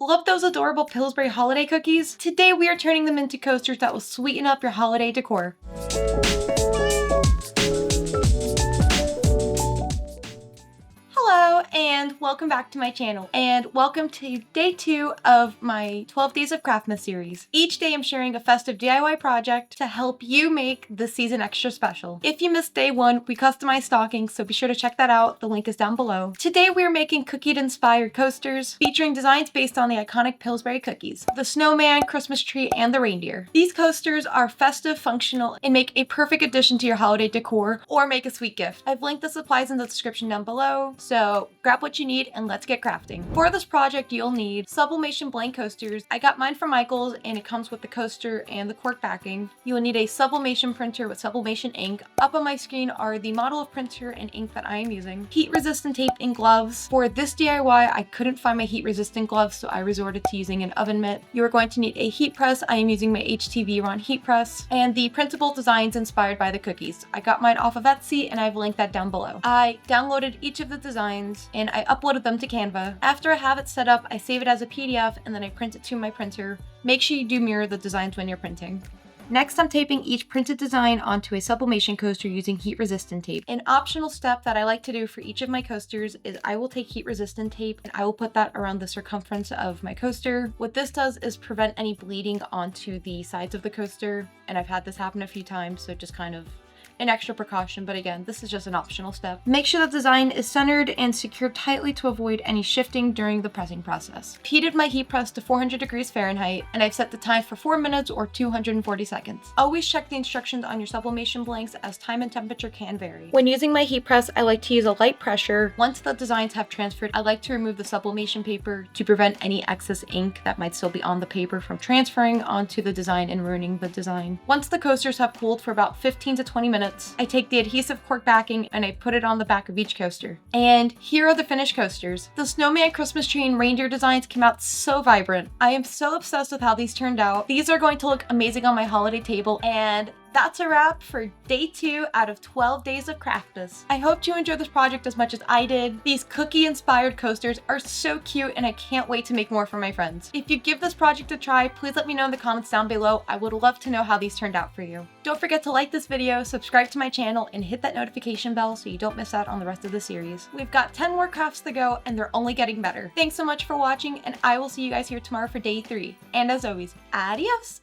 Love those adorable Pillsbury holiday cookies? Today we are turning them into coasters that will sweeten up your holiday decor. Hello and welcome back to my channel, and welcome to day 2 of my 12 Days of Craftmas series. Each day I'm sharing a festive DIY project to help you make this season extra special. If you missed day 1, we customized stockings, so be sure to check that out. The link is down below. Today we are making cookie-inspired coasters featuring designs based on the iconic Pillsbury cookies, the snowman, Christmas tree, and the reindeer. These coasters are festive, functional, and make a perfect addition to your holiday decor or make a sweet gift. I've linked the supplies in the description down below, so grab what you need and let's get crafting. For this project, you'll need Sublimation blank coasters. I got mine from Michael's and it comes with the coaster and the cork backing. You will need a Sublimation printer with Sublimation ink. Up on my screen are the model of printer and ink that I am using. Heat resistant tape and gloves. For this DIY, I couldn't find my heat resistant gloves, so I resorted to using an oven mitt. You are going to need a heat press. I am using my HTV Ron heat press, and the printable designs inspired by the cookies. I got mine off of Etsy and I've linked that down below. I downloaded each of the designs and I uploaded them to Canva. After I have it set up, I save it as a PDF and then I print it to my printer. Make sure you do mirror the designs when you're printing. Next, I'm taping each printed design onto a sublimation coaster using heat-resistant tape. An optional step that I like to do for each of my coasters is I will take heat-resistant tape and I will put that around the circumference of my coaster. What this does is prevent any bleeding onto the sides of the coaster, and I've had this happen a few times, so just kind of an extra precaution, but again, this is just an optional step. Make sure the design is centered and secured tightly to avoid any shifting during the pressing process. I've heated my heat press to 400 degrees Fahrenheit, and I've set the time for 4 minutes or 240 seconds. Always check the instructions on your sublimation blanks, as time and temperature can vary. When using my heat press, I like to use a light pressure. Once the designs have transferred, I like to remove the sublimation paper to prevent any excess ink that might still be on the paper from transferring onto the design and ruining the design. Once the coasters have cooled for about 15 to 20 minutes, I take the adhesive cork backing and I put it on the back of each coaster. And here are the finished coasters. The snowman, Christmas tree, and reindeer designs came out so vibrant. I am so obsessed with how these turned out. These are going to look amazing on my holiday table, and that's a wrap for day 2 out of 12 Days of Craftmas. I hope you enjoyed this project as much as I did. These cookie-inspired coasters are so cute and I can't wait to make more for my friends. If you give this project a try, please let me know in the comments down below. I would love to know how these turned out for you. Don't forget to like this video, subscribe to my channel, and hit that notification bell so you don't miss out on the rest of the series. We've got 10 more crafts to go and they're only getting better. Thanks so much for watching, and I will see you guys here tomorrow for day 3. And as always, adios!